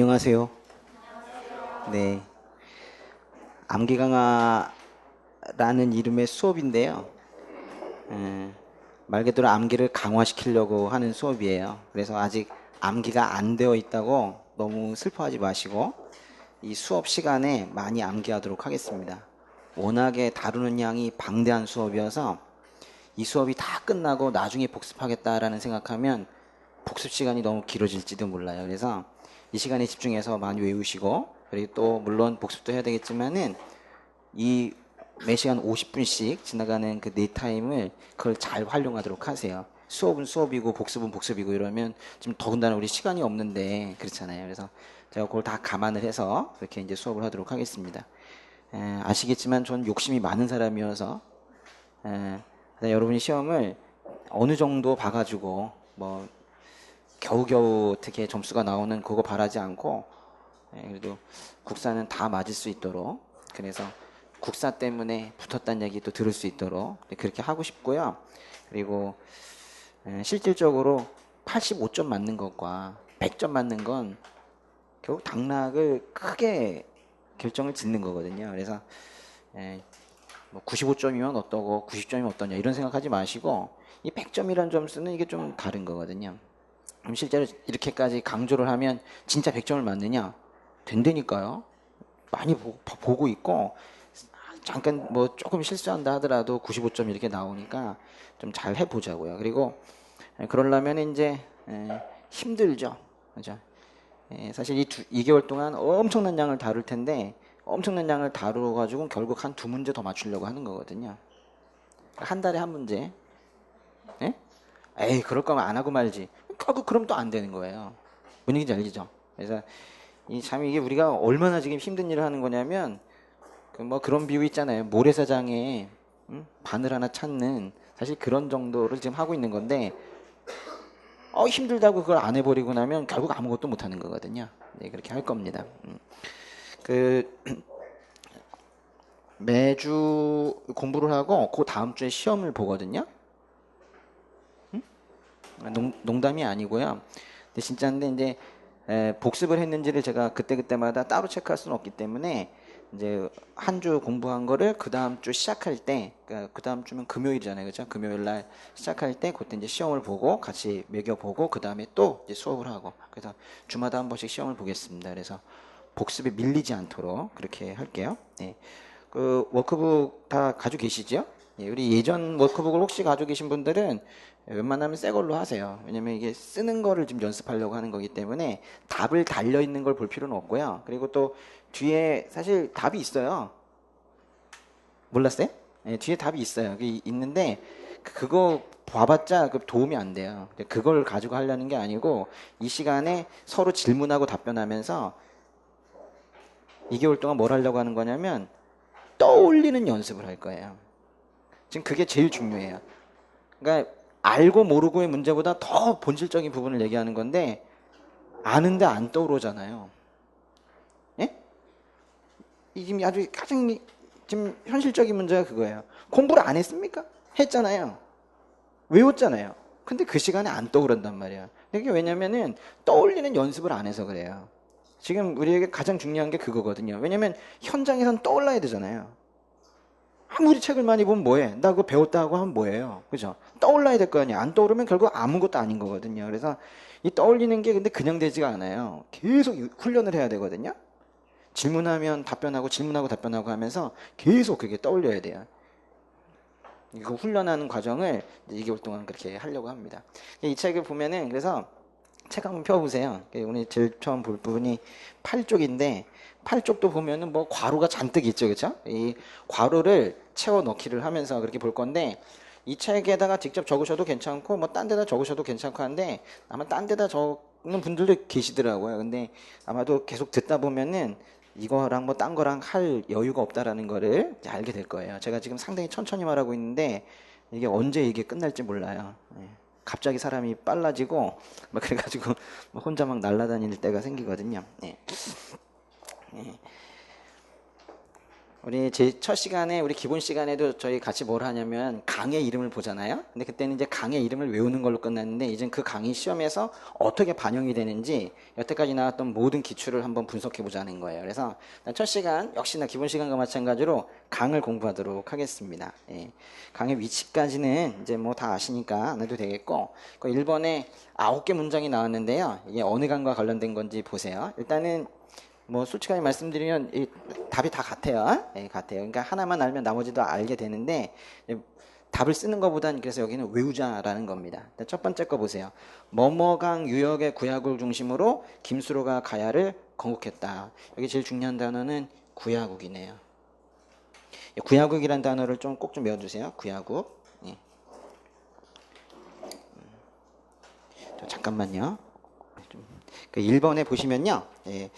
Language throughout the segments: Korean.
안녕하세요. 네, 암기 강화라는 이름의 수업인데요. 에, 말 그대로 암기를 강화시키려고 하는 수업이에요. 그래서 아직 암기가 안 되어 있다고 너무 슬퍼하지 마시고 이 수업 시간에 많이 암기하도록 하겠습니다. 워낙에 다루는 양이 방대한 수업이어서 이 수업이 다 끝나고 나중에 복습하겠다라는 생각하면 복습 시간이 너무 길어질지도 몰라요. 그래서 이 시간에 집중해서 많이 외우시고, 그리고 또 물론 복습도 해야 되겠지만은 이 매시간 50분씩 지나가는 그 네 타임을 그걸 잘 활용하도록 하세요. 수업은 수업이고 복습은 복습이고 이러면 좀 더군다나 우리 시간이 없는데 그렇잖아요. 그래서 제가 그걸 다 감안을 해서 그렇게 이제 수업을 하도록 하겠습니다. 아시겠지만 전 욕심이 많은 사람이어서 여러분이 시험을 어느 정도 봐가지고 뭐 겨우겨우 어떻게 점수가 나오는 그거 바라지 않고 그래도 국사는 다 맞을 수 있도록, 그래서 국사 때문에 붙었다는 얘기도 들을 수 있도록 그렇게 하고 싶고요. 그리고 실질적으로 85점 맞는 것과 100점 맞는 건 결국 당락을 크게 결정을 짓는 거거든요. 그래서 뭐 95점이면 어떠고 90점이면 어떠냐 이런 생각하지 마시고 이 100점이라는 점수는 이게 좀 다른 거거든요. 그럼 실제로 이렇게까지 강조를 하면 진짜 100점을 맞느냐? 된다니까요. 많이 보고 있고 잠깐 뭐 조금 실수한다 하더라도 95점 이렇게 나오니까 좀 잘 해보자고요. 그리고 그러려면 이제 힘들죠. 그죠? 사실 이 2개월 동안 엄청난 양을 다룰 텐데 엄청난 양을 다루어 가지고 결국 한 두 문제 더 맞추려고 하는 거거든요. 한 달에 한 문제. 예? 에이 그럴 거면 안 하고 말지. 결국 그럼 또 안 되는 거예요. 뭔 얘기인지 알겠죠? 그래서 이 참 이게 우리가 얼마나 지금 힘든 일을 하는 거냐면 그 뭐 그런 비유 있잖아요. 모래사장에 바늘 하나 찾는, 사실 그런 정도를 지금 하고 있는 건데 힘들다고 그걸 안 해버리고 나면 결국 아무것도 못 하는 거거든요. 네, 그렇게 할 겁니다. 그 매주 공부를 하고 그 다음 주에 시험을 보거든요. 농담이 아니고요. 근데 진짜인데 이제 복습을 했는지를 제가 그때그때마다 따로 체크할 수는 없기 때문에 이제 한 주 공부한 거를 그 다음 주 시작할 때, 그러니까 그 다음 주면 금요일이잖아요, 그렇죠? 금요일 날 시작할 때 그때 이제 시험을 보고 같이 매겨보고 그 다음에 또 이제 수업을 하고, 그래서 주마다 한 번씩 시험을 보겠습니다. 그래서 복습에 밀리지 않도록 그렇게 할게요. 네. 그 워크북 다 가지고 계시죠? 예, 우리 예전 워크북을 혹시 가지고 계신 분들은 웬만하면 새 걸로 하세요. 왜냐면 이게 쓰는 거를 좀 연습하려고 하는 거기 때문에 답을 달려 있는 걸 볼 필요는 없고요. 그리고 또 뒤에 사실 답이 있어요. 몰랐어요? 예, 뒤에 답이 있어요. 있는데 그거 봐봤자 그 도움이 안 돼요. 그걸 가지고 하려는 게 아니고 이 시간에 서로 질문하고 답변하면서 2개월 동안 뭘 하려고 하는 거냐면 떠올리는 연습을 할 거예요. 지금 그게 제일 중요해요. 그러니까 알고 모르고의 문제보다 더 본질적인 부분을 얘기하는 건데 아는데 안 떠오르잖아요. 예? 이 지금 아주 가장 지금 현실적인 문제가 그거예요. 공부를 안 했습니까? 했잖아요. 외웠잖아요. 근데 그 시간에 안 떠오른단 말이야. 이게 왜냐면은 떠올리는 연습을 안 해서 그래요. 지금 우리에게 가장 중요한 게 그거거든요. 왜냐면 현장에선 떠올라야 되잖아요. 아무리 책을 많이 보면 뭐해? 나 그거 배웠다고 하면 뭐예요? 그죠? 떠올라야 될 거 아니야. 안 떠오르면 결국 아무것도 아닌 거거든요. 그래서 이 떠올리는 게 근데 그냥 되지가 않아요. 계속 훈련을 해야 되거든요. 질문하면 답변하고 질문하고 답변하고 하면서 계속 그게 떠올려야 돼요. 이거 훈련하는 과정을 2개월 동안 그렇게 하려고 합니다. 이 책을 보면은 그래서 책 한번 펴보세요. 오늘 제일 처음 볼 부분이 8쪽인데 8쪽도 보면은 뭐 괄호가 잔뜩 있죠, 그렇죠? 이 괄호를 채워 넣기를 하면서 그렇게 볼 건데 이 책에다가 직접 적으셔도 괜찮고 뭐 딴 데다 적으셔도 괜찮고 한데 아마 딴 데다 적는 분들도 계시더라고요. 근데 아마도 계속 듣다 보면은 이거랑 뭐 딴 거랑 할 여유가 없다라는 거를 이제 알게 될 거예요. 제가 지금 상당히 천천히 말하고 있는데 이게 언제 이게 끝날지 몰라요. 예. 갑자기 사람이 빨라지고 막 그래가지고 혼자 막 날아다닐 때가 생기거든요. 예. 예. 우리 제 첫 시간에 우리 기본 시간에도 저희 같이 뭘 하냐면 강의 이름을 보잖아요. 근데 그때는 이제 강의 이름을 외우는 걸로 끝났는데 이젠 그 강의 시험에서 어떻게 반영이 되는지 여태까지 나왔던 모든 기출을 한번 분석해 보자는 거예요. 그래서 첫 시간 역시나 기본 시간과 마찬가지로 강을 공부하도록 하겠습니다. 예. 강의 위치까지는 이제 뭐 다 아시니까 안 해도 되겠고, 그 1번에 9개 문장이 나왔는데요. 이게 어느 강과 관련된 건지 보세요. 일단은 뭐 솔직하게 말씀드리면 이 답이 다 같아요. 예, 같아요. 그러니까 하나만 알면 나머지도 알게 되는데 답을 쓰는 것보다는 그래서 여기는 외우자라는 겁니다. 첫 번째 거 보세요. 뭐뭐강 유역의 구야국을 중심으로 김수로가 가야를 건국했다. 여기 제일 중요한 단어는 구야국이네요. 구야국이라는 단어를 좀 꼭 좀 외워주세요. 구야국. 예. 잠깐만요. 그 1번에 보시면요. 예.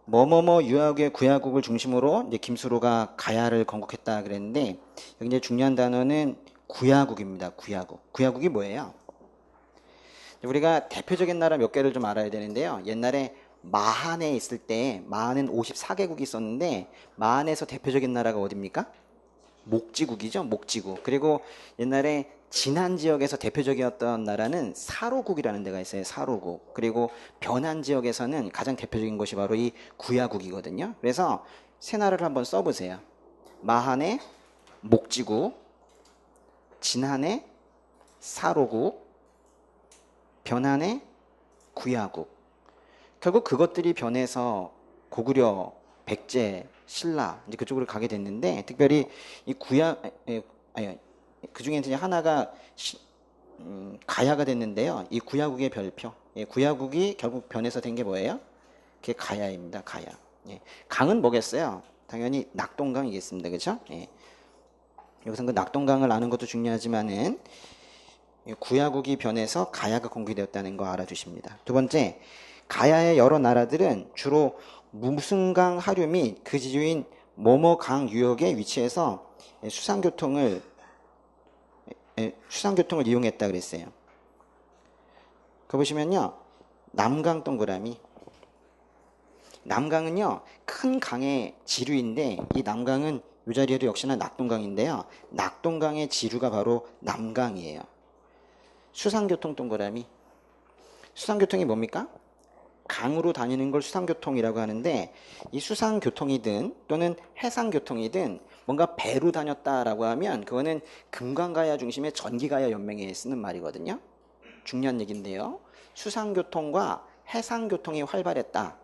뭐뭐뭐 유학의 구야국을 중심으로 이제 김수로가 가야를 건국했다 그랬는데 여기 이제 중요한 단어는 구야국입니다. 구야국. 구야국이 뭐예요? 우리가 대표적인 나라 몇 개를 좀 알아야 되는데요. 옛날에 마한에 있을 때 마한은 54개국이 있었는데 마한에서 대표적인 나라가 어디입니까? 목지국이죠. 목지국. 그리고 옛날에 진안 지역에서 대표적이었던 나라는 사로국이라는 데가 있어요. 사로국. 그리고 변한 지역에서는 가장 대표적인 것이 바로 이 구야국이거든요. 그래서 세 나라를 한번 써보세요. 마한의 목지국, 진안의 사로국, 변한의 구야국. 결국 그것들이 변해서 고구려, 백제, 신라 이제 그쪽으로 가게 됐는데 특별히 이 그 중에 이제 하나가 가야가 됐는데요. 이 구야국의 별표, 구야국이 결국 변해서 된 게 뭐예요? 그게 가야입니다. 가야. 예. 강은 뭐겠어요? 당연히 낙동강이겠습니다. 그렇죠? 예. 여기서 그 낙동강을 아는 것도 중요하지만은 구야국이 변해서 가야가 건국되었다는 거 알아두십니다. 두 번째, 가야의 여러 나라들은 주로 무슨강 하류 및 그 지주인 뭐뭐강 유역에 위치해서 수상교통을 이용했다 그랬어요. 그 보시면요. 남강 동그라미. 남강은요. 큰 강의 지류인데 이 남강은 이 자리에도 역시나 낙동강인데요. 낙동강의 지류가 바로 남강이에요. 수상교통 동그라미. 수상교통이 뭡니까? 강으로 다니는 걸 수상교통이라고 하는데 이 수상교통이든 또는 해상교통이든 뭔가 배로 다녔다라고 하면 그거는 금강가야 중심의 전기가야 연맹에 쓰는 말이거든요. 중요한 얘기인데요. 수상교통과 해상교통이 활발했다.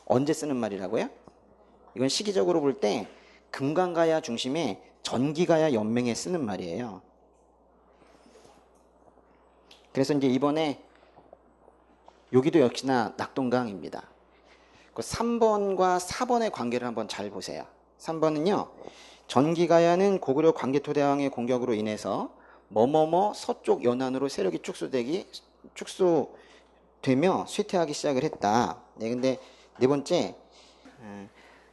언제 쓰는 말이라고요? 이건 시기적으로 볼 때 금강가야 중심의 전기가야 연맹에 쓰는 말이에요. 그래서 이제 이번에 여기도 역시나 낙동강입니다. 그 3번과 4번의 관계를 한번 잘 보세요. 3번은요. 전기가야는 고구려 광개토대왕의 공격으로 인해서 뭐뭐뭐 서쪽 연안으로 세력이 축소되며 쇠퇴하기 시작을 했다. 네, 근데 네 번째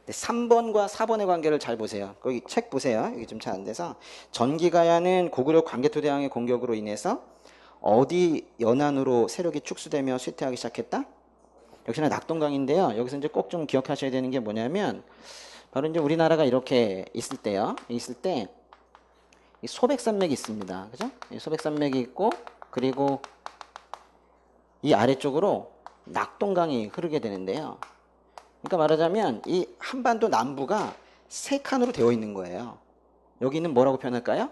3번과 4번의 관계를 잘 보세요. 거기 책 보세요. 여기 좀 잘 안 돼서 전기가야는 고구려 광개토대왕의 공격으로 인해서 어디 연안으로 세력이 축소되며 쇠퇴하기 시작했다? 역시나 낙동강인데요. 여기서 이제 꼭 좀 기억하셔야 되는 게 뭐냐면 바로 이제 우리나라가 이렇게 있을 때요. 있을 때 이 소백산맥이 있습니다. 그죠? 이 소백산맥이 있고 그리고 이 아래쪽으로 낙동강이 흐르게 되는데요. 그러니까 말하자면 이 한반도 남부가 세 칸으로 되어 있는 거예요. 여기는 뭐라고 표현할까요?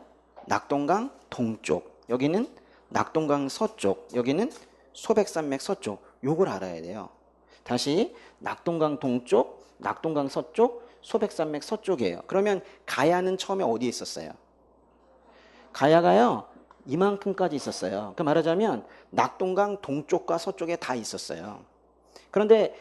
낙동강 동쪽. 여기는 낙동강 서쪽. 여기는 소백산맥 서쪽. 요걸 알아야 돼요. 다시 낙동강 동쪽, 낙동강 서쪽, 소백산맥 서쪽이에요. 그러면 가야는 처음에 어디에 있었어요? 가야가요. 이만큼까지 있었어요. 그 말하자면 낙동강 동쪽과 서쪽에 다 있었어요. 그런데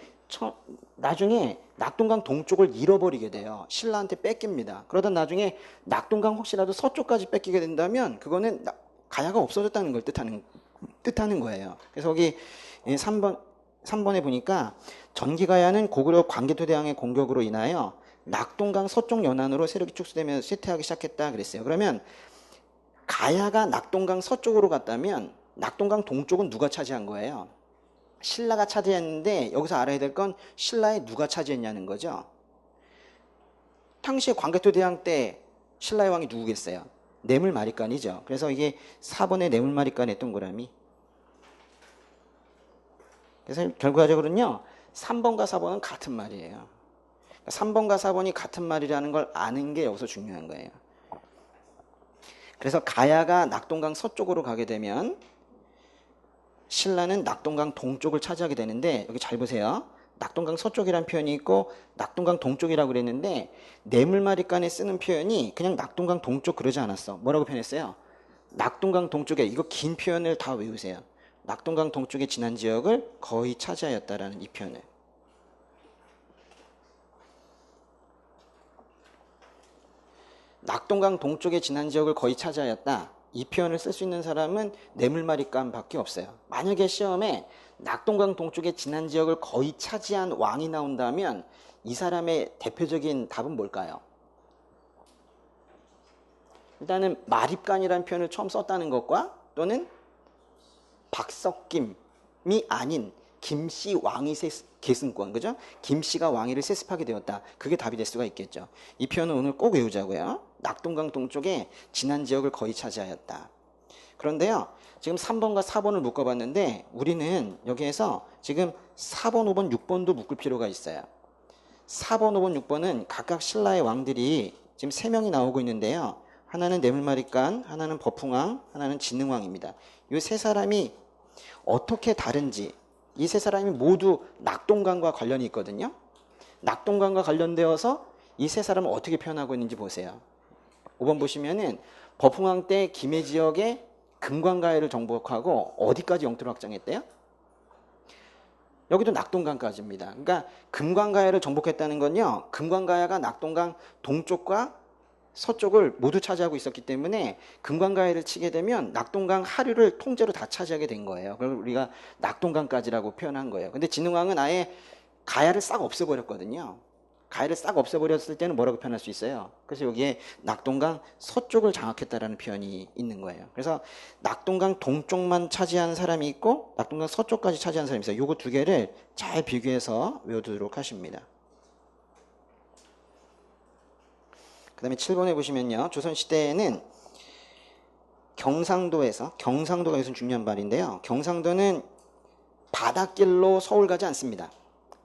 나중에 낙동강 동쪽을 잃어버리게 돼요. 신라한테 뺏깁니다. 그러다 나중에 낙동강 혹시라도 서쪽까지 뺏기게 된다면 그거는 가야가 없어졌다는 걸 뜻하는 거예요. 그래서 여기 3번에 보니까 전기가야는 고구려 광개토대왕의 공격으로 인하여 낙동강 서쪽 연안으로 세력이 축소되며 쇠퇴하기 시작했다 그랬어요. 그러면 가야가 낙동강 서쪽으로 갔다면 낙동강 동쪽은 누가 차지한 거예요? 신라가 차지했는데 여기서 알아야 될 건 신라에 누가 차지했냐는 거죠. 당시에 광개토대왕 때 신라의 왕이 누구겠어요? 뇌물마리간이죠. 그래서 이게 4번의 뇌물마리간의 동그라미. 그래서 결과적으로는요, 3번과 4번은 같은 말이에요. 3번과 4번이 같은 말이라는 걸 아는 게 여기서 중요한 거예요. 그래서 가야가 낙동강 서쪽으로 가게 되면 신라는 낙동강 동쪽을 차지하게 되는데, 여기 잘 보세요. 낙동강 서쪽이라는 표현이 있고 낙동강 동쪽이라고 그랬는데, 뇌물마리간에 쓰는 표현이 그냥 낙동강 동쪽 그러지 않았어. 뭐라고 표현했어요? 낙동강 동쪽에. 이거 긴 표현을 다 외우세요. 낙동강 동쪽의 지난 지역을 거의 차지하였다라는 이 표현을. 낙동강 동쪽의 지난 지역을 거의 차지하였다. 이 표현을 쓸 수 있는 사람은 뇌물마리간밖에 없어요. 만약에 시험에 낙동강 동쪽의 지난 지역을 거의 차지한 왕이 나온다면 이 사람의 대표적인 답은 뭘까요? 일단은 마립간이라는 표현을 처음 썼다는 것과 또는 박석김이 아닌 김씨 왕위 계승권, 그죠? 김씨가 왕위를 세습하게 되었다. 그게 답이 될 수가 있겠죠. 이 표현은 오늘 꼭 외우자고요. 낙동강 동쪽에 지난 지역을 거의 차지하였다. 그런데요, 지금 3번과 4번을 묶어봤는데 우리는 여기에서 지금 4번, 5번, 6번도 묶을 필요가 있어요. 4번, 5번, 6번은 각각 신라의 왕들이 지금 3명이 나오고 있는데요. 하나는 뇌물마리간, 하나는 버풍왕, 하나는 진흥왕입니다. 이 세 사람이 어떻게 다른지, 이 세 사람이 모두 낙동강과 관련이 있거든요. 낙동강과 관련되어서 이 세 사람을 어떻게 표현하고 있는지 보세요. 5번 보시면은 버풍왕 때 김해 지역에 금관가야를 정복하고 어디까지 영토를 확장했대요? 여기도 낙동강까지입니다. 그러니까 금관가야를 정복했다는 건요, 금관가야가 낙동강 동쪽과 서쪽을 모두 차지하고 있었기 때문에 금관가야를 치게 되면 낙동강 하류를 통째로 다 차지하게 된 거예요. 그걸 우리가 낙동강까지라고 표현한 거예요. 근데 진흥왕은 아예 가야를 싹 없애버렸거든요. 가야를 싹 없애버렸을 때는 뭐라고 표현할 수 있어요? 그래서 여기에 낙동강 서쪽을 장악했다라는 표현이 있는 거예요. 그래서 낙동강 동쪽만 차지한 사람이 있고 낙동강 서쪽까지 차지한 사람이 있어요. 요거 두 개를 잘 비교해서 외워두도록 하십니다. 그 다음에 7번에 보시면요, 조선시대에는 경상도가 여기서 중요한 말인데요, 경상도는 바닷길로 서울 가지 않습니다.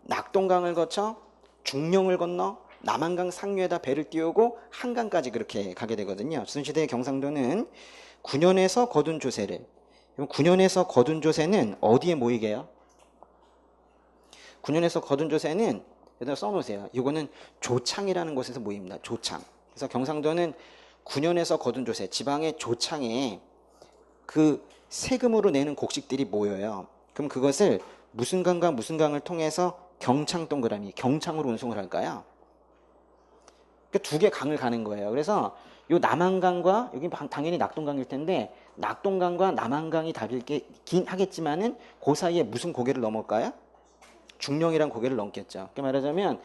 낙동강을 거쳐 중령을 건너 남한강 상류에다 배를 띄우고 한강까지 그렇게 가게 되거든요. 조선시대의 경상도는 9년에서 거둔 조세를, 9년에서 거둔 조세는 어디에 모이게 해요? 9년에서 거둔 조세는 여기다 써놓으세요. 이거는 조창이라는 곳에서 모입니다. 조창. 그래서 경상도는 9년에서 거둔 조세, 지방의 조창에 그 세금으로 내는 곡식들이 모여요. 그럼 그것을 무슨 강과 무슨 강을 통해서 경창 동그라미, 경창으로 운송을 할까요? 그러니까 두 개 강을 가는 거예요. 그래서 요 남한강과, 여기 당연히 낙동강일 텐데 낙동강과 남한강이 답이긴 하겠지만은 그 사이에 무슨 고개를 넘을까요? 중령이란 고개를 넘겠죠. 그러니까 말하자면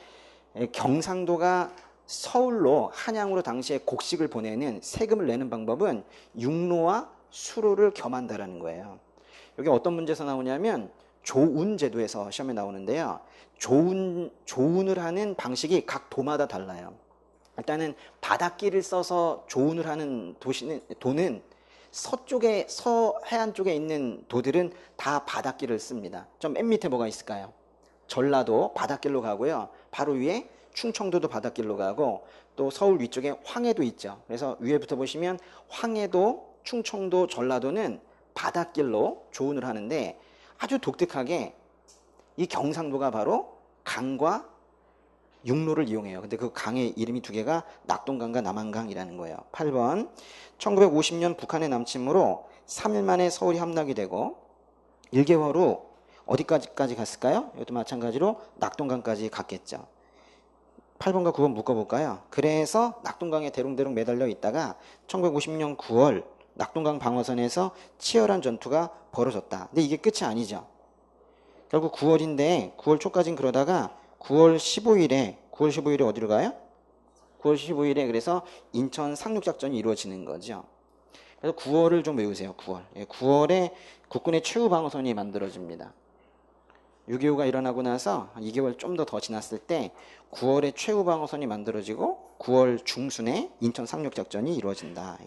경상도가 서울로, 한양으로 당시에 곡식을 보내는, 세금을 내는 방법은 육로와 수로를 겸한다라는 거예요. 여기 어떤 문제에서 나오냐면 조운 제도에서 시험에 나오는데요, 조운을 하는 방식이 각 도마다 달라요. 일단은 바닷길을 써서 조운을 하는 도는 서쪽에, 서해안 쪽에 있는 도들은 다 바닷길을 씁니다. 좀 맨 밑에 뭐가 있을까요? 전라도 바닷길로 가고요, 바로 위에 충청도도 바닷길로 가고, 또 서울 위쪽에 황해도 있죠. 그래서 위에부터 보시면 황해도, 충청도, 전라도는 바닷길로 조운을 하는데, 아주 독특하게 이 경상도가 바로 강과 육로를 이용해요. 근데 그 강의 이름이 두 개가 낙동강과 남한강이라는 거예요. 8번, 1950년 북한의 남침으로 3일 만에 서울이 함락이 되고 1개월 후 어디까지 갔을까요? 이것도 마찬가지로 낙동강까지 갔겠죠. 8번과 9번 묶어볼까요? 그래서 낙동강에 대롱대롱 매달려 있다가 1950년 9월 낙동강 방어선에서 치열한 전투가 벌어졌다. 근데 이게 끝이 아니죠. 결국 9월인데 9월 초까지는 그러다가 9월 15일에 어디로 가요? 9월 15일에 그래서 인천 상륙작전이 이루어지는 거죠. 그래서 9월을 좀 외우세요. 9월. 9월에 국군의 최후 방어선이 만들어집니다. 6.25가 일어나고 나서 한 2개월 좀 더 지났을 때 9월에 최후 방어선이 만들어지고 9월 중순에 인천 상륙작전이 이루어진다.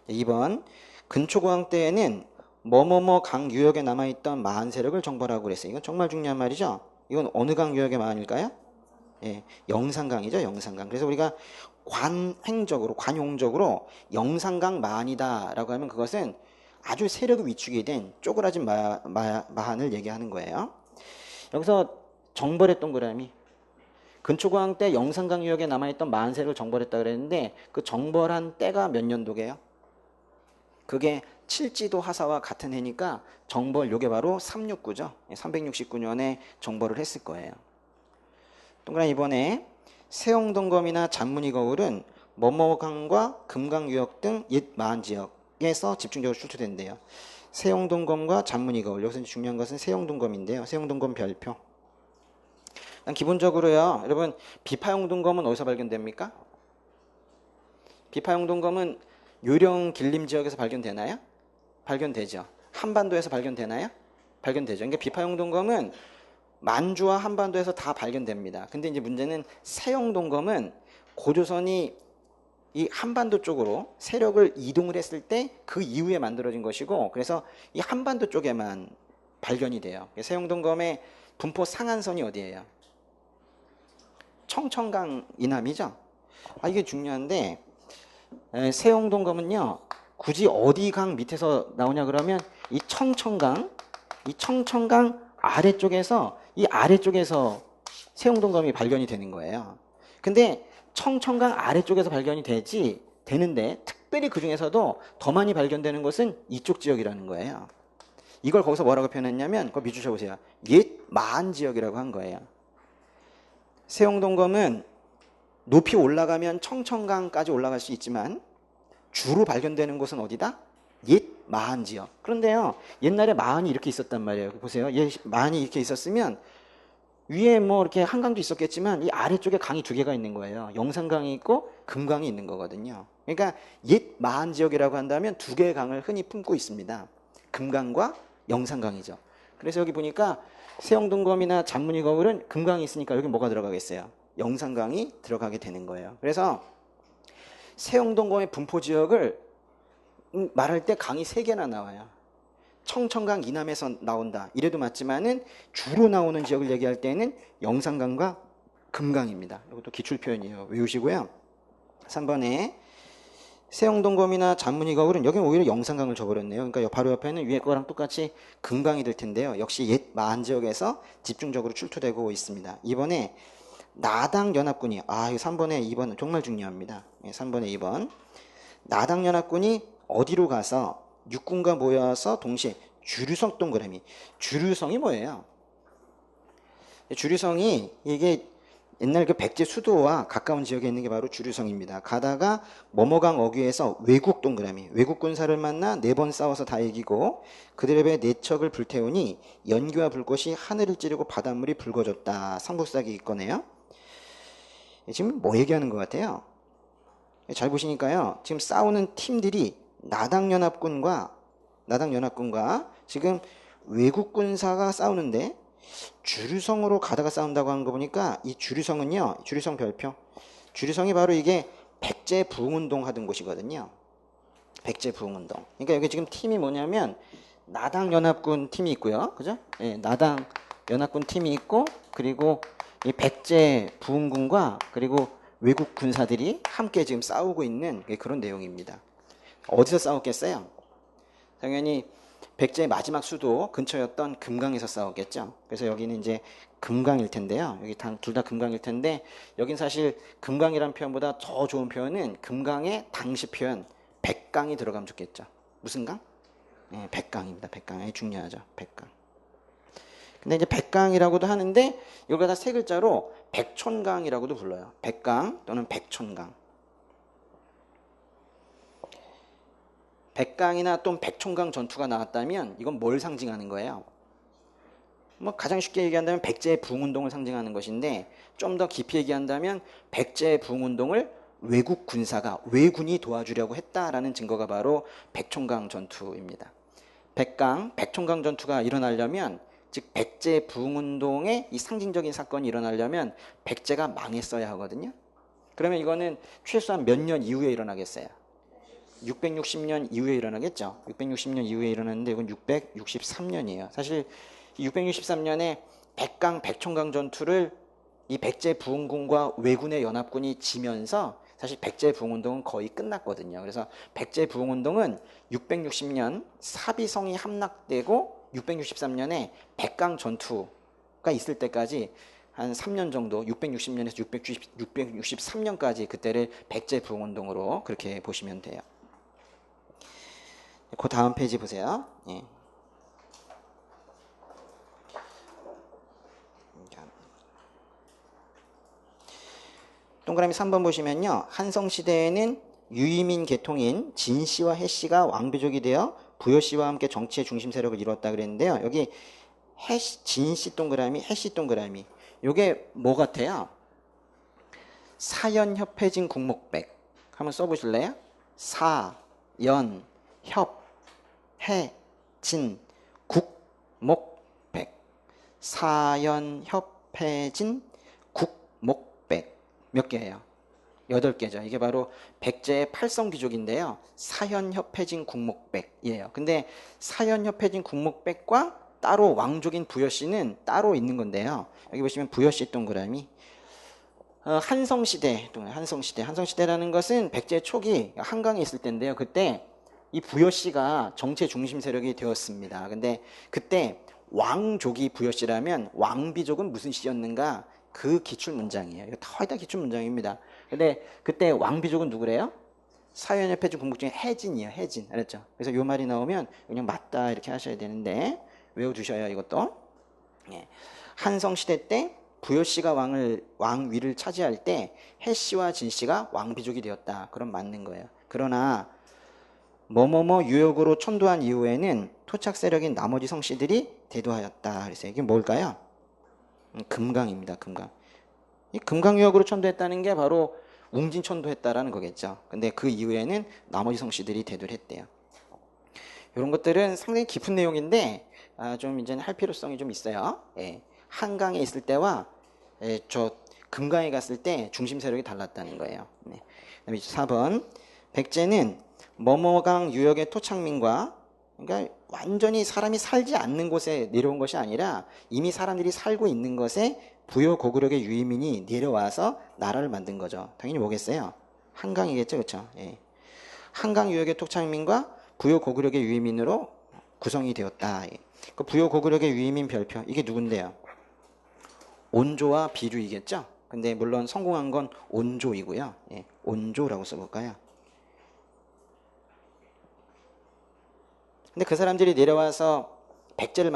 2번 근초고항 때에는 뭐뭐뭐 강 유역에 남아있던 마한 세력을 정벌하고 그랬어요. 이건 정말 중요한 말이죠. 이건 어느 강 유역의 마한일까요? 예, 영산강이죠. 영산강. 그래서 우리가 관용적으로 영산강 마한이다라고 하면 그것은 아주 세력이 위축이 된 쪼그라진 마한을 얘기하는 거예요. 여기서 정벌의 동그라미. 근초고항 때 영산강 유역에 남아있던 마한 세력을 정벌했다 그랬는데 그 정벌한 때가 몇 년도게요? 그게 칠지도 하사와 같은 해니까 정벌 요게 바로 369죠. 369년에 정벌을 했을 거예요. 동그라미 이번에 세용동검이나 잔문이 거울은 뭐뭐강과 금강 유역 등 옛 마한 지역에서 집중적으로 출토된대요. 세용동검과 잔문이 거울. 여기서 중요한 것은 세용동검인데요. 세용동검 별표. 기본적으로요. 여러분 비파용동검은 어디서 발견됩니까? 비파용동검은 요령 길림 지역에서 발견되나요? 발견되죠. 한반도에서 발견되나요? 발견되죠. 그러니까 비파용동검은 만주와 한반도에서 다 발견됩니다. 근데 이제 문제는 세용동검은 고조선이 이 한반도 쪽으로 세력을 이동을 했을 때 그 이후에 만들어진 것이고 그래서 이 한반도 쪽에만 발견이 돼요. 세용동검의 분포 상한선이 어디예요? 청천강 이남이죠. 이게 중요한데 세용동검은요 굳이 어디 강 밑에서 나오냐 그러면 이 청천강 아래쪽에서 이 아래쪽에서 세용동검이 발견이 되는 거예요. 근데 청천강 아래쪽에서 발견이 되는데 특별히 그 중에서도 더 많이 발견되는 것은 이쪽 지역이라는 거예요. 이걸 거기서 뭐라고 표현했냐면 그거 밑줄 쳐보세요. 옛 마한 지역이라고 한 거예요. 세용동검은 높이 올라가면 청천강까지 올라갈 수 있지만 주로 발견되는 곳은 어디다? 옛 마한 지역. 그런데요, 옛날에 마한이 이렇게 있었단 말이에요. 보세요. 마한이 이렇게 있었으면 위에 뭐 이렇게 한강도 있었겠지만 이 아래쪽에 강이 두 개가 있는 거예요. 영산강이 있고 금강이 있는 거거든요. 그러니까 옛 마한 지역이라고 한다면 두 개의 강을 흔히 품고 있습니다. 금강과 영산강이죠. 그래서 여기 보니까 세용동검이나 잔문이 거울은 금강이 있으니까 여기 뭐가 들어가겠어요? 영산강이 들어가게 되는 거예요. 그래서 세용동검의 분포 지역을 말할 때 강이 3개나 나와요. 청천강 이남에서 나온다. 이래도 맞지만은 주로 나오는 지역을 얘기할 때는 영산강과 금강입니다. 이것도 기출 표현이에요. 외우시고요. 3번에 세용동검이나 잔문이 거울은 여기는 오히려 영산강을 줘버렸네요. 그러니까 바로 옆에는 위에 거랑 똑같이 금강이 될 텐데요. 역시 옛 마한 지역에서 집중적으로 출토되고 있습니다. 이번에 나당연합군이 이거 3번에 2번 정말 중요합니다. 3번에 2번 나당연합군이 어디로 가서 육군과 모여서 동시에 주류성 동그라미. 주류성이 뭐예요? 주류성이 이게 옛날 그 백제 수도와 가까운 지역에 있는 게 바로 주류성입니다. 가다가 뭐뭐강 어귀에서 외국 동그라미. 외국 군사를 만나 4번 싸워서 다 이기고 그들의 배에 4척을 불태우니 연기와 불꽃이 하늘을 찌르고 바닷물이 붉어졌다. 삼국사기 거네요. 지금 뭐 얘기하는 것 같아요? 잘 보시니까요. 지금 싸우는 팀들이 나당연합군과 지금 외국 군사가 싸우는데 주류성으로 가다가 싸운다고 하는 거 보니까 이 주류성은요. 주류성 별표. 주류성이 바로 이게 백제 부흥운동 하던 곳이거든요. 백제 부흥운동. 그러니까 여기 지금 팀이 뭐냐면 나당연합군 팀이 있고요. 그죠? 예, 나당연합군 팀이 있고 그리고 이 백제 부흥군과 그리고 외국 군사들이 함께 지금 싸우고 있는 그런 내용입니다. 어디서 싸웠겠어요? 당연히 백제의 마지막 수도 근처였던 금강에서 싸웠겠죠. 그래서 여기는 이제 금강일 텐데요. 여기 둘 다 금강일 텐데 여긴 사실 금강이라는 표현보다 더 좋은 표현은 금강의 당시 표현 백강이 들어가면 좋겠죠. 무슨 강? 네, 백강입니다. 백강이 중요하죠. 백강. 근데 이제 백강이라고도 하는데 이걸 다 3글자로 백촌강이라고도 불러요. 백강 또는 백촌강. 백강이나 또는 백촌강 전투가 나왔다면 이건 뭘 상징하는 거예요? 뭐 가장 쉽게 얘기한다면 백제의 부흥운동을 상징하는 것인데 좀 더 깊이 얘기한다면 백제의 부흥운동을 외국 군사가 외군이 도와주려고 했다라는 증거가 바로 백촌강 전투입니다. 백촌강 전투가 일어나려면 즉 백제 부흥운동의 이 상징적인 사건이 일어나려면 백제가 망했어야 하거든요. 그러면 이거는 최소한 몇 년 이후에 일어나겠어요? 660년 이후에 일어나겠죠. 660년 이후에 일어났는데 이건 663년이에요. 사실 663년에 백강 백천강 전투를 이 백제부흥군과 왜군의 연합군이 지면서 사실 백제부흥운동은 거의 끝났거든요. 그래서 백제부흥운동은 660년 사비성이 함락되고 663년에 백강 전투가 있을 때까지 한 3년 정도 660년에서 663년까지 그때를 백제부흥운동으로 그렇게 보시면 돼요. 그 다음 페이지 보세요. 예. 동그라미 3번 보시면요. 한성시대에는 유이민 계통인 진씨와 해씨가 왕비족이 되어 부여씨와 함께 정치의 중심 세력을 이루었다 그랬는데요. 여기 진씨 동그라미, 해씨 동그라미. 요게 뭐 같아요? 사연협해진 국목백. 한번 써보실래요? 사연, 협, 해, 진, 국, 목, 백. 사연협해진 국, 목, 백. 몇 개예요? 8개죠. 이게 바로 백제의 팔성귀족인데요. 사현협해진 국목백이에요. 근데 사현협해진 국목백과 따로 왕족인 부여씨는 따로 있는 건데요. 여기 보시면 부여씨 동그라미. 한성시대라는 것은 백제 초기 한강에 있을 때인데요. 그때 이 부여씨가 정치 중심 세력이 되었습니다. 근데 그때 왕족이 부여씨라면 왕비족은 무슨 씨였는가? 그 기출문장이에요. 이거 거의 다 기출문장입니다. 근데 그때 왕비족은 누구래요? 사연협해진 국목 중에 해진이에요. 해진. 알았죠? 그래서 요 말이 나오면 그냥 맞다 이렇게 하셔야 되는데 외워두셔야 이것도. 예. 한성시대 때 부여씨가 왕위를 차지할 때 해씨와 진씨가 왕비족이 되었다. 그럼 맞는 거예요. 그러나 뭐뭐뭐 유역으로 천도한 이후에는 토착 세력인 나머지 성씨들이 대도하였다. 그래서 이게 뭘까요? 금강입니다. 금강. 이 금강유역으로 천도했다는 게 바로 웅진천도했다라는 거겠죠. 근데 그 이후에는 나머지 성씨들이 대도를 했대요. 이런 것들은 상당히 깊은 내용인데 좀 이제는 할 필요성이 좀 있어요. 예. 한강에 있을 때와 저 금강에 갔을 때 중심 세력이 달랐다는 거예요. 네. 그다음에 4번 백제는 머머강 유역의 토착민과 그러니까 완전히 사람이 살지 않는 곳에 내려온 것이 아니라 이미 사람들이 살고 있는 것에 부여 고구려의 유이민이 내려와서 나라를 만든 거죠. 당연히 뭐겠어요? 한강이겠죠, 그렇죠? 예. 한강 유역의 토착민과 부여 고구려의 유이민으로 구성이 되었다. 예. 그 부여 고구려의 유이민 별표 이게 누군데요? 온조와 비류이겠죠. 근데 물론 성공한 건 온조이고요. 예. 온조라고 써볼까요? 근데 그 사람들이 내려와서 백제를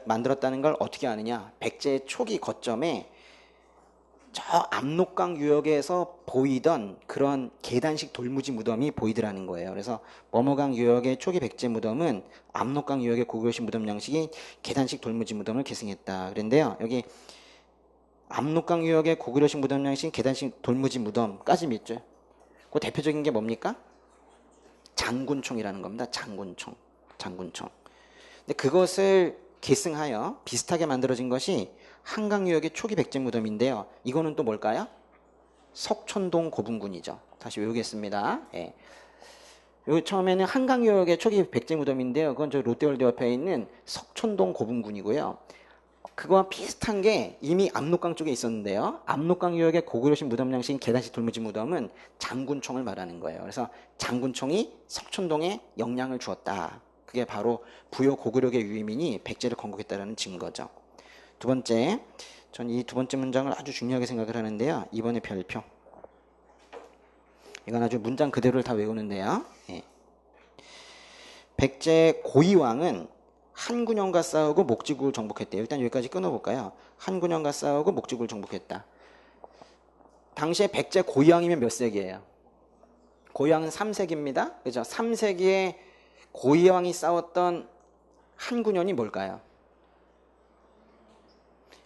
만들었다는 걸 어떻게 아느냐? 백제의 초기 거점에 저 압록강 유역에서 보이던 그런 계단식 돌무지 무덤이 보이더라는 거예요. 그래서 머머강 유역의 초기 백제 무덤은 압록강 유역의 고구려식 무덤 양식이 계단식 돌무지 무덤을 계승했다. 그런데요. 여기 압록강 유역의 고구려식 무덤 양식 계단식 돌무지 무덤까지 믿죠. 그 대표적인 게 뭡니까? 장군총이라는 겁니다. 장군총. 근데 그것을 계승하여 비슷하게 만들어진 것이 한강유역의 초기 백제 무덤인데요. 이거는 또 뭘까요? 석촌동 고분군이죠. 다시 외우겠습니다. 예. 여기 처음에는 한강유역의 초기 백제 무덤인데요. 그건 저 롯데월드 옆에 있는 석촌동 고분군이고요. 그거와 비슷한 게 이미 압록강 쪽에 있었는데요. 압록강 유역의 고구려식 무덤 양식인 계단식 돌무지 무덤은 장군총을 말하는 거예요. 그래서 장군총이 석촌동에 영향을 주었다. 그게 바로 부여 고구려의 유이민이 백제를 건국했다는 증거죠. 두 번째, 전 이 두 번째 문장을 아주 중요하게 생각을 하는데요. 이번에 별표. 이건 아주 문장 그대로를 다 외우는데요. 예. 백제 고이왕은 한군영과 싸우고 목지국을 정복했대요. 일단 여기까지 끊어볼까요? 한군영과 싸우고 목지국을 정복했다. 당시에 백제 고이왕이면 몇 세기예요? 고이왕은 3세기입니다. 그죠? 3세기에 고이왕이 싸웠던 한군현이 뭘까요?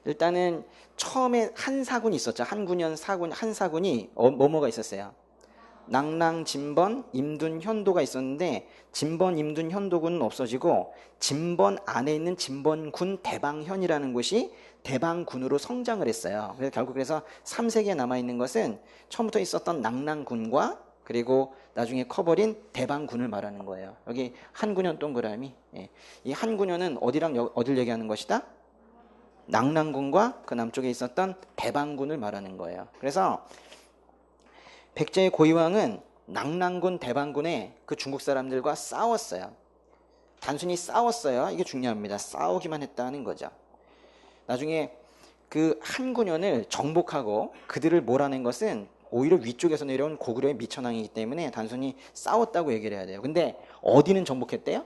일단은 처음에 한사군이 있었죠. 한군현, 사군, 한사군이 뭐가 있었어요? 낭랑, 진번, 임둔, 현도가 있었는데 진번, 임둔, 현도군은 없어지고 진번 안에 있는 진번군 대방현이라는 곳이 대방군으로 성장을 했어요. 그래서 결국 그래서 3세기에 남아있는 것은 처음부터 있었던 낙랑군과 그리고 나중에 커버린 대방군을 말하는 거예요. 여기 한군현 동그라미. 예. 이 한군현은 어디랑 어딜 얘기하는 것이다? 낙랑군과 그 남쪽에 있었던 대방군을 말하는 거예요. 그래서 백제의 고이왕은 낙랑군, 대방군의 그 중국 사람들과 싸웠어요. 단순히 싸웠어요. 이게 중요합니다. 싸우기만 했다는 거죠. 나중에 그 한군현을 정복하고 그들을 몰아낸 것은 오히려 위쪽에서 내려온 고구려의 미천왕이기 때문에 단순히 싸웠다고 얘기를 해야 돼요. 근데 어디는 정복했대요?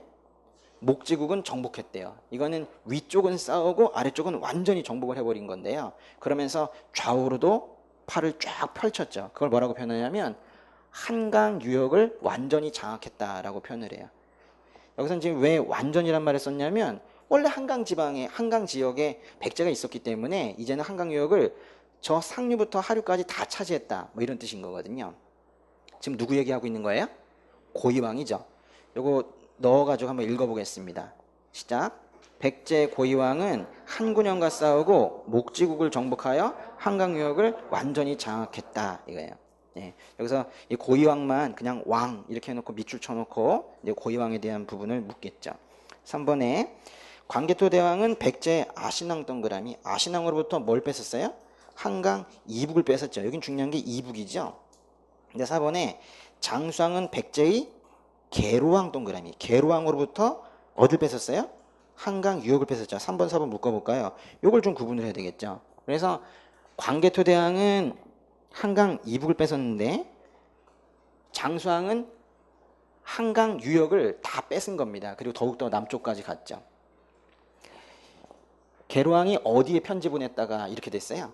목지국은 정복했대요. 이거는 위쪽은 싸우고 아래쪽은 완전히 정복을 해버린 건데요. 그러면서 좌우로도 팔을 쫙 펼쳤죠. 그걸 뭐라고 표현하냐면 한강 유역을 완전히 장악했다라고 표현을 해요. 여기서는 지금 왜 완전이란 말을 썼냐면 원래 한강 지방에 한강 지역에 백제가 있었기 때문에 이제는 한강 유역을 저 상류부터 하류까지 다 차지했다. 뭐 이런 뜻인 거거든요. 지금 누구 얘기하고 있는 거예요? 고이왕이죠. 요거 넣어가지고 한번 읽어보겠습니다. 시작. 백제 고이왕은 한군현과 싸우고 목지국을 정복하여 한강 유역을 완전히 장악했다. 이거예요. 예, 여기서 이 고이왕만 그냥 왕 이렇게 해놓고 밑줄 쳐놓고 이제 고이왕에 대한 부분을 묻겠죠. 3번에 광개토 대왕은 백제 아신왕 동그라미. 아신왕으로부터 뭘 뺏었어요? 한강 이북을 뺏었죠. 여긴 중요한 게 이북이죠. 근데 4번에 장수왕은 백제의 계로왕 동그라미. 계로왕으로부터 어딜 뺏었어요? 한강 유역을 뺏었죠. 3번, 4번 묶어볼까요? 요걸 좀 구분을 해야 되겠죠. 그래서 광개토 대왕은 한강 이북을 뺏었는데 장수왕은 한강 유역을 다 뺏은 겁니다. 그리고 더욱더 남쪽까지 갔죠. 계로왕이 어디에 편지 보냈다가 이렇게 됐어요?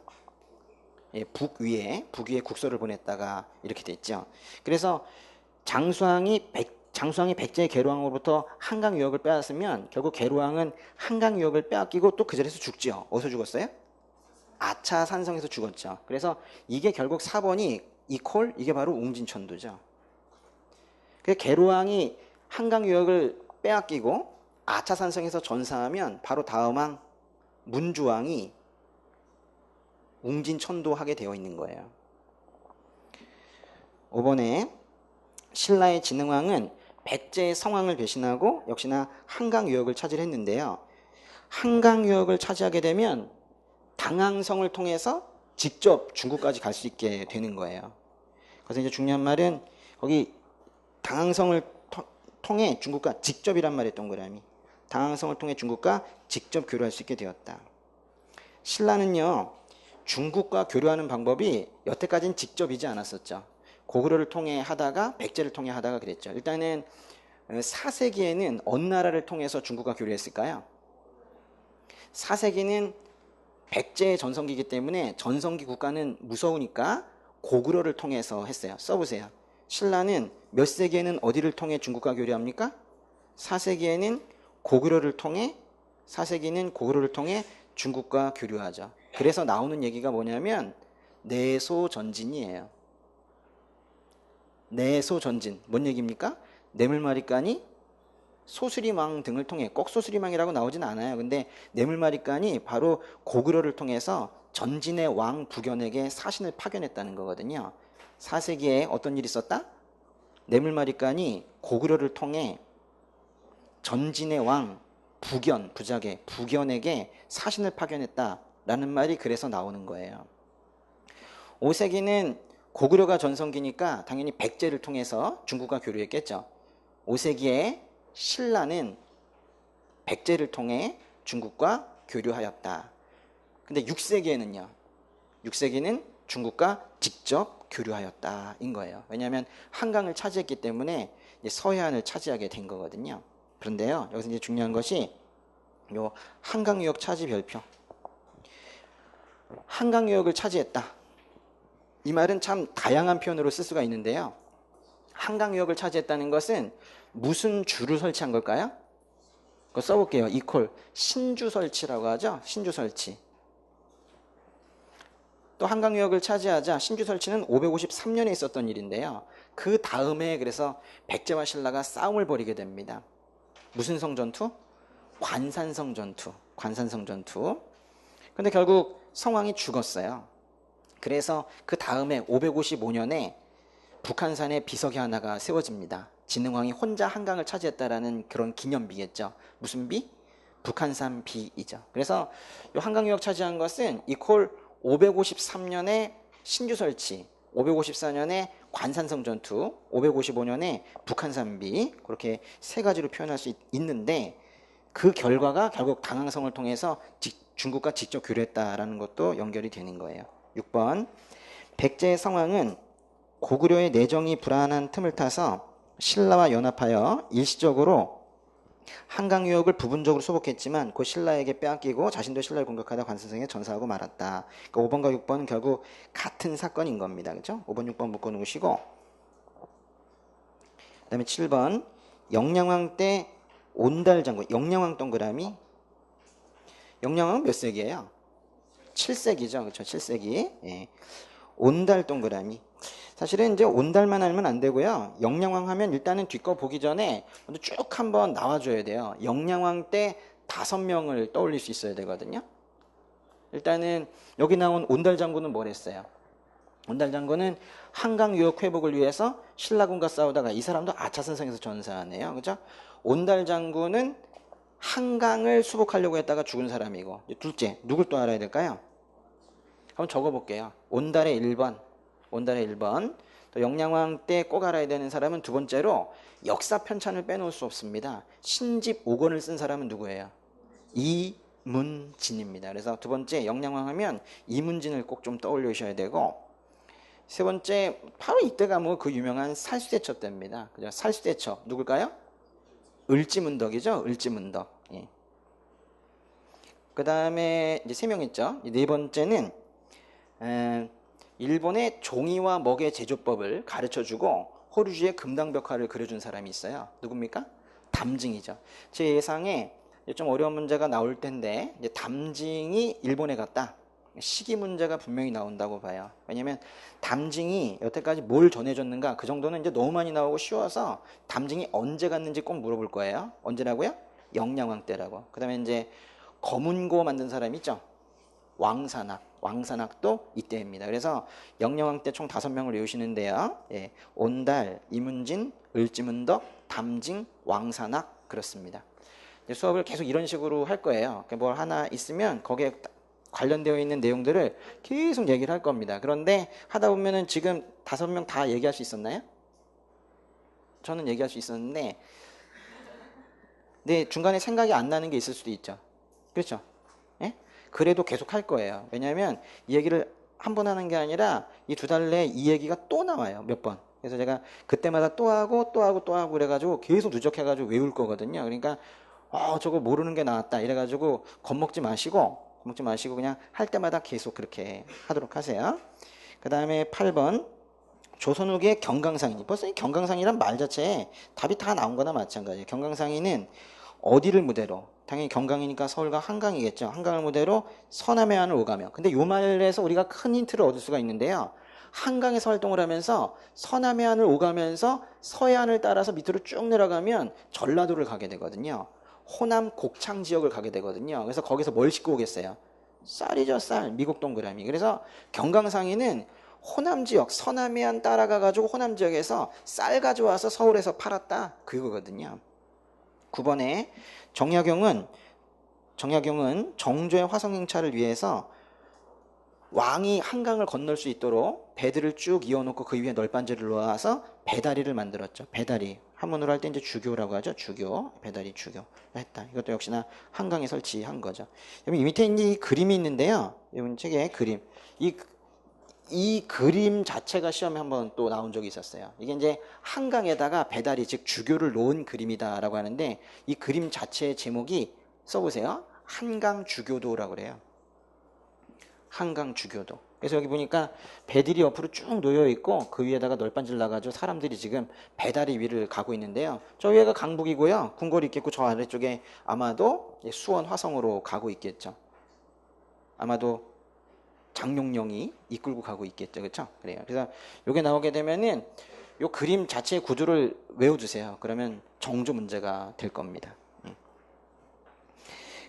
예, 북위에 국서를 보냈다가 이렇게 됐죠. 그래서 장수왕이 백제의 계로왕으로부터 한강 유역을 빼앗으면 결국 계로왕은 한강 유역을 빼앗기고 또 그 자리에서 죽죠. 어디서 죽었어요? 아차산성에서 죽었죠. 그래서 이게 결국 4번이 이퀄 이게 바로 웅진천도죠. 그래서 계로왕이 한강 유역을 빼앗기고 아차산성에서 전사하면 바로 다음 왕 문주왕이 웅진천도하게 되어 있는 거예요. 5번에 신라의 진흥왕은 백제의 성왕을 배신하고 역시나 한강 유역을 차지했는데요. 한강 유역을 차지하게 되면 당항성을 통해서 직접 중국까지 갈 수 있게 되는 거예요. 그래서 이제 중요한 말은 거기 당항성을 통해 중국과 직접이란 말의 동그라미. 당항성을 통해 중국과 직접 교류할 수 있게 되었다. 신라는요, 중국과 교류하는 방법이 여태까지는 직접이지 않았었죠. 고구려를 통해 하다가 백제를 통해 하다가 그랬죠. 일단은 4세기에는 어느 나라를 통해서 중국과 교류했을까요? 4세기는 백제의 전성기이기 때문에 전성기 국가는 무서우니까 고구려를 통해서 했어요. 써보세요. 신라는 몇 세기에는 어디를 통해 중국과 교류합니까? 4세기에는 고구려를 통해 4세기는 고구려를 통해 중국과 교류하죠. 그래서 나오는 얘기가 뭐냐면 내소전진이에요. 내소전진. 뭔 얘기입니까? 뇌물마리간이 소수리망 등을 통해 꼭 소수리망이라고 나오진 않아요. 근데 뇌물마리간이 바로 고구려를 통해서 전진의 왕 부견에게 사신을 파견했다는 거거든요. 4세기에 어떤 일이 있었다? 뇌물마리간이 고구려를 통해 전진의 왕 부견, 부작의 부견에게 사신을 파견했다라는 말이 그래서 나오는 거예요. 5세기는 고구려가 전성기니까 당연히 백제를 통해서 중국과 교류했겠죠. 5세기에 신라는 백제를 통해 중국과 교류하였다. 근데 6세기에는요. 6세기는 중국과 직접 교류하였다인 거예요. 왜냐하면 한강을 차지했기 때문에 이제 서해안을 차지하게 된 거거든요. 그런데요. 여기서 이제 중요한 것이 요 한강유역 차지 별표. 한강유역을 차지했다. 이 말은 참 다양한 표현으로 쓸 수가 있는데요. 한강유역을 차지했다는 것은 무슨 주를 설치한 걸까요? 그거 써볼게요. 이퀄 신주 설치라고 하죠. 신주 설치. 또 한강유역을 차지하자 신주 설치는 553년에 있었던 일인데요. 그 다음에 그래서 백제와 신라가 싸움을 벌이게 됩니다. 무슨 성전투? 관산성 전투. 관산성 전투. 근데 결국 성왕이 죽었어요. 그래서 그 다음에 555년에 북한산에 비석이 하나가 세워집니다. 진흥왕이 혼자 한강을 차지했다라는 그런 기념비겠죠. 무슨 비? 북한산 비이죠. 그래서 이 한강유역 차지한 것은 이퀄 553년에 신주 설치, 554년에 관산성 전투, 555년에 북한산비, 그렇게 세 가지로 표현할 수 있는데 그 결과가 결국 당항성을 통해서 중국과 직접 교류했다라는 것도 연결이 되는 거예요. 6번 백제의 성왕은 고구려의 내정이 불안한 틈을 타서 신라와 연합하여 일시적으로 한강 유역을 부분적으로 수복했지만 그 신라에게 빼앗기고 자신도 신라를 공격하다 관선성에 전사하고 말았다. 그러니까 5번과 6번은 결국 같은 사건인 겁니다. 그렇죠? 5번, 6번 묶어 놓으시고 그 다음에 7번 영량왕 때 온달 장군, 영량왕 동그라미. 영량왕은 몇 세기예요? 7세기죠. 그렇죠? 7세기. 예. 온달 동그라미. 사실은 이제 온달만 알면 안 되고요. 영량왕 하면 일단은 뒷거 보기 전에 먼저 쭉 한번 나와줘야 돼요. 영량왕 때 5명을 떠올릴 수 있어야 되거든요. 일단은 여기 나온 온달 장군은 뭘 했어요? 온달 장군은 한강 유역 회복을 위해서 신라군과 싸우다가 이 사람도 아차산성에서 전사하네요. 그죠? 온달 장군은 한강을 수복하려고 했다가 죽은 사람이고, 둘째 누굴 또 알아야 될까요? 한번 적어볼게요. 온달의 1번, 온달의 1번. 또 영량왕 때 꼭 알아야 되는 사람은 두 번째로 역사 편찬을 빼놓을 수 없습니다. 신집 5권을 쓴 사람은 누구예요? 이문진입니다. 그래서 두 번째 영량왕 하면 이문진을 꼭 좀 떠올리셔야 되고, 세 번째 바로 이때가 뭐 그 유명한 살수대처 때입니다. 그죠? 살수대처 누굴까요? 을지문덕이죠. 을지문덕. 예. 그 다음에 이제 3명 있죠. 네 번째는 일본의 종이와 먹의 제조법을 가르쳐주고 호루주의 금당벽화를 그려준 사람이 있어요. 누굽니까? 담징이죠. 제 예상에 좀 어려운 문제가 나올 텐데 이제 담징이 일본에 갔다. 시기 문제가 분명히 나온다고 봐요. 왜냐면 담징이 여태까지 뭘 전해줬는가 그 정도는 이제 너무 많이 나오고 쉬워서 담징이 언제 갔는지 꼭 물어볼 거예요. 언제라고요? 영량왕 때라고. 그 다음에 이제 거문고 만든 사람 있죠. 왕산악. 왕산악도 이때입니다. 그래서 영량왕 때 총 5명을 외우시는데요. 예, 온달, 이문진, 을지문덕, 담징, 왕산악 그렇습니다. 수업을 계속 이런 식으로 할 거예요. 뭘 하나 있으면 거기에 관련되어 있는 내용들을 계속 얘기를 할 겁니다. 그런데 하다 보면은 지금 5명 다 얘기할 수 있었나요? 저는 얘기할 수 있었는데 네, 중간에 생각이 안 나는 게 있을 수도 있죠. 그렇죠? 예? 그래도 계속 할 거예요. 왜냐하면 이 얘기를 한 번 하는 게 아니라 이 2달 내에 이 얘기가 또 나와요. 몇 번. 그래서 제가 그때마다 또 하고 또 하고 또 하고 그래가지고 계속 누적해가지고 외울 거거든요. 그러니까 저거 모르는 게 나왔다 이래가지고 겁먹지 마시고 그냥 할 때마다 계속 그렇게 하도록 하세요. 그 다음에 8번 조선 후기의 경강상인이. 벌써 이 경강상이란 말 자체에 답이 다 나온 거나 마찬가지예요. 경강상인은 어디를 무대로? 당연히 경강이니까 서울과 한강이겠죠. 한강을 무대로 서남해 안을 오가며. 근데 요 말에서 우리가 큰 힌트를 얻을 수가 있는데요. 한강에서 활동을 하면서 서남해 안을 오가면서 서해안을 따라서 밑으로 쭉 내려가면 전라도를 가게 되거든요. 호남 곡창 지역을 가게 되거든요. 그래서 거기서 뭘 싣고 오겠어요? 쌀이죠, 쌀. 미국 동그라미. 그래서 경강상인은 호남 지역, 서남해안 따라가가지고 호남 지역에서 쌀 가져와서 서울에서 팔았다. 그거거든요. 9번에 정약용은 정조의 화성행차를 위해서 왕이 한강을 건널 수 있도록 배들을 쭉 이어놓고 그 위에 널빤지를 놓아서 배다리를 만들었죠. 배다리. 한문으로 할 때 이제 주교라고 하죠. 주교. 배다리 주교. 했다. 이것도 역시나 한강에 설치한 거죠. 여러분 이 밑에 이제 이 그림이 있는데요. 이번 책에 그림. 이 그림 자체가 시험에 한번 또 나온 적이 있었어요. 이게 이제 한강에다가 배다리 즉 주교를 놓은 그림이다라고 하는데 이 그림 자체의 제목이 써보세요. 한강 주교도라고 그래요. 한강 주교도. 그래서 여기 보니까 배들이 옆으로 쭉 놓여 있고 그 위에다가 널빤지를 놔가지고 사람들이 지금 배다리 위를 가고 있는데요. 저 위에가 강북이고요. 궁궐이 있겠고 저 아래쪽에 아마도 수원 화성으로 가고 있겠죠. 아마도 장룡령이 이끌고 가고 있겠죠. 그렇죠? 그래요. 그래서 이게 나오게 되면은 요 그림 자체의 구조를 외워주세요. 그러면 정조 문제가 될 겁니다.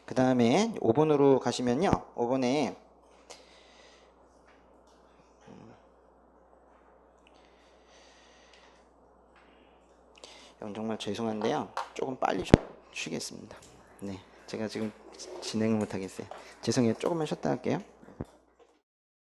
그 다음에 5번으로 가시면요. 5번에 정말 죄송한데요. 조금 빨리 좀 쉬겠습니다. 네, 제가 지금 진행을 못하겠어요. 죄송해요. 조금만 쉬었다 할게요.